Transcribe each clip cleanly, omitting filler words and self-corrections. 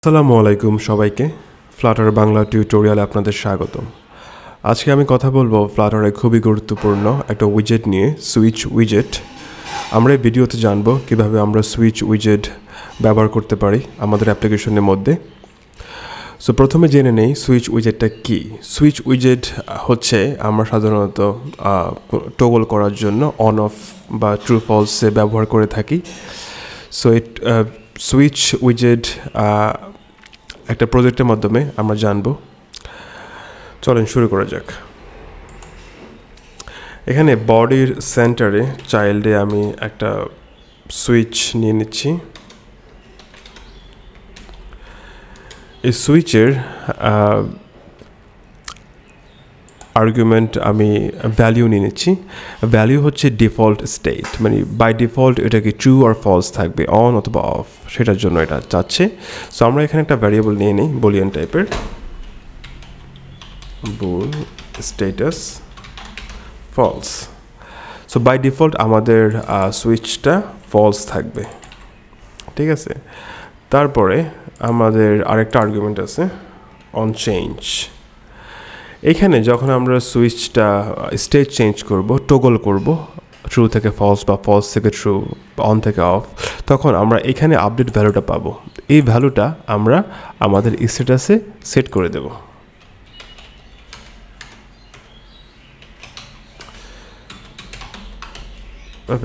আসসালামু আলাইকুম সবাইকে ফ্লাটার বাংলা টিউটোরিয়ালে আপনাদের স্বাগতম। আজকে আমি কথা বলবো ফ্লাটারে খুবই গুরুত্বপূর্ণ একটা উইজেট নিয়ে, সুইচ উইজেট। আমরা এই ভিডিওতে জানবো কিভাবে আমরা সুইচ উইজেট ব্যবহার করতে পারি আমাদের অ্যাপ্লিকেশনের মধ্যে। সো প্রথমে জেনে নেই সুইচ উইজেটটা কি। সুইচ উইজেট হচ্ছে আমরা সাধারণত টগল করার জন্য অন অফ বা ট্রু ফলসে ব্যবহার করে থাকি। সো সুইচ উইজেট একটা প্রজেক্টের মাধ্যমে আমরা জানবো। চলেন শুরু করা যাক। এখানে বডির সেন্টারে চাইল্ডে আমি একটা সুইচ নিয়ে নিচ্ছি। এই সুইচের আর্গুমেন্ট আমি ভ্যালিউ নিয়ে নিচ্ছি। ভ্যালিউ হচ্ছে ডিফল্ট স্টেট, মানে বাই ডিফল্ট এটা কি ট্রু আর ফলস থাকবে, অন অথবা অফ, সেটার জন্য এটা চাচ্ছে। সো আমরা এখানে একটা ভ্যারিয়েবল নিয়ে নিই বুলিয়ান টাইপের, bool status false. So by default আমাদের সুইচটা ফলস থাকবে, ঠিক আছে। তারপরে আমাদের আরেকটা আর্গুমেন্ট আছে অন চেঞ্জ। এখানে যখন আমরা সুইচটা স্টেট চেঞ্জ করব, টগল করব, ট্রু থেকে ফলস বা ফলস থেকে ট্রু, অন থেকে অফ, তখন আমরা এখানে আপডেট ভ্যালুটা পাবো। এই ভ্যালুটা আমরা আমাদের স্ট্যাটাসে সেট করে দেব।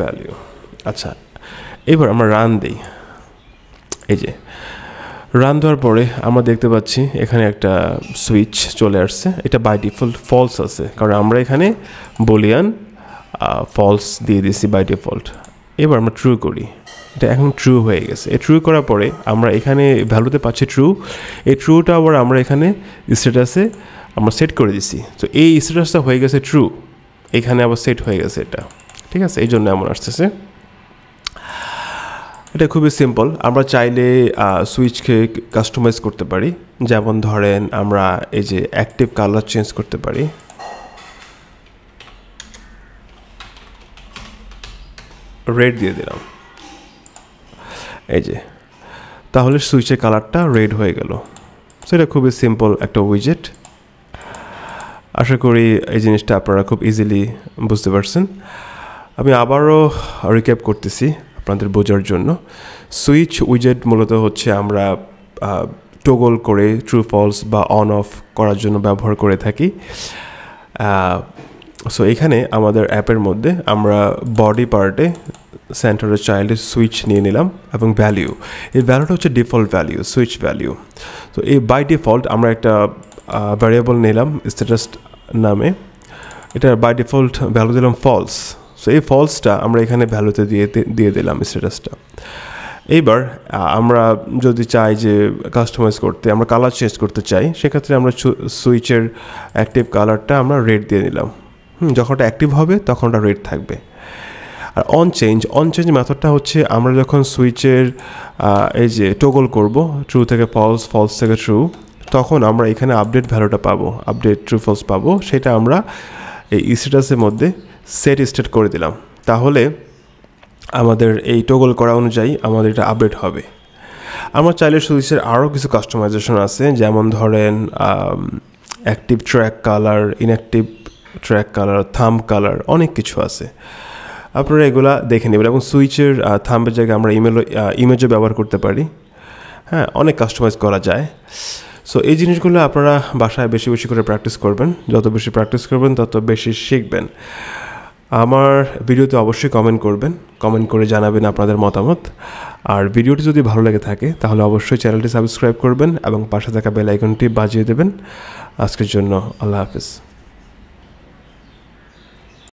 ভ্যালিউ, আচ্ছা, এবার আমরা রান দিই। এই যে রান দেওয়ার পরে আমরা দেখতে পাচ্ছি এখানে একটা সুইচ চলে আসছে। এটা বাই ডিফল্ট ফলস আছে, কারণ আমরা এখানে বুলিয়ান ফলস দিয়ে দিয়েছি বাই ডিফল্ট। এবার আমরা ট্রু করি, এটা এখন ট্রু হয়ে গেছে। এই ট্রু করার পরে আমরা এখানে ভ্যালুতে পাচ্ছি ট্রু। এই ট্রুটা আবার আমরা এখানে স্ট্যাটাসে আমরা সেট করে দিছি। তো এই স্ট্যাটাসটা হয়ে গেছে ট্রু, এখানে আবার সেট হয়ে গেছে এটা, ঠিক আছে। এই জন্য এমন আসতেছে। এটা খুবই সিম্পল। আমরা চাইলে সুইচকে কাস্টমাইজ করতে পারি। যেমন ধরেন আমরা এই যে অ্যাক্টিভ কালার চেঞ্জ করতে পারি। রেড দিয়ে দিলাম, এই যে, তাহলে সুইচের কালারটা রেড হয়ে গেল। সেটা খুবই সিম্পল একটা উইজেট। আশা করি এই জিনিসটা আপনারা খুব ইজিলি বুঝতে পারছেন। আমি আবারও রিক্যাপ করতেছি আপনাদের বোঝার জন্য। সুইচ উইজেট মূলত হচ্ছে আমরা টগল করে ট্রু ফলস বা অন অফ করার জন্য ব্যবহার করে থাকি। সো এখানে আমাদের অ্যাপের মধ্যে আমরা বডি পার্টে সেন্টারের চাইল্ডের সুইচ নিয়ে নিলাম এবং ভ্যালিউ, এই ভ্যালুটা হচ্ছে ডিফল্ট ভ্যালিউ, সুইচ ভ্যালিউ। তো এই বাই ডিফল্ট আমরা একটা ভ্যারিয়েবল নিলাম স্ট্যাটাস নামে। এটা বাই ডিফল্ট ভ্যালু দিলাম ফলস। সো এই ফলসটা আমরা এখানে ভ্যালুতে দিয়ে দিলাম স্ট্যাটাসটা। এইবার আমরা যদি চাই যে কাস্টমাইজ করতে, আমরা কালার চেঞ্জ করতে চাই, সেক্ষেত্রে আমরা সুইচের অ্যাক্টিভ কালারটা আমরা রেড দিয়ে নিলাম। যখন ওটা অ্যাক্টিভ হবে তখন ওটা রেড থাকবে। আর অন চেঞ্জ মেথডটা হচ্ছে আমরা যখন সুইচের এই যে টগল করব ট্রু থেকে ফলস, ফলস থেকে ট্রু, তখন আমরা এখানে আপডেট ভ্যালুটা পাবো, আপডেট ট্রু ফলস পাবো। সেটা আমরা এই স্ট্যাটাসের মধ্যে সেট স্টেট করে দিলাম। তাহলে আমাদের এই টগল করা অনুযায়ী আমাদের এটা আপডেট হবে। আমরা চাইলে সুইচের আরও কিছু কাস্টমাইজেশন আছে, যেমন ধরেন active track colour, inactive track colour, thumb colour, অনেক কিছু আছে। আপনারা এগুলা দেখে নেবেন। এবং সুইচের থাম্বের জায়গায় আমরা ইমেজও ব্যবহার করতে পারি। হ্যাঁ, অনেক কাস্টমাইজ করা যায়। সো এই জিনিসগুলো আপনারা বাসায় বেশি বেশি করে প্র্যাকটিস করবেন। যত বেশি প্র্যাকটিস করবেন তত বেশি শিখবেন। আমার ভিডিওতে অবশ্যই কমেন্ট করবেন, কমেন্ট করে জানাবেন আপনাদের মতামত। আর ভিডিওটি যদি ভালো লেগে থাকে তাহলে অবশ্যই চ্যানেলটি সাবস্ক্রাইব করবেন এবং পাশে থাকা বেল আইকনটি বাজিয়ে দেবেন। আজকের জন্য আল্লাহ হাফেজ।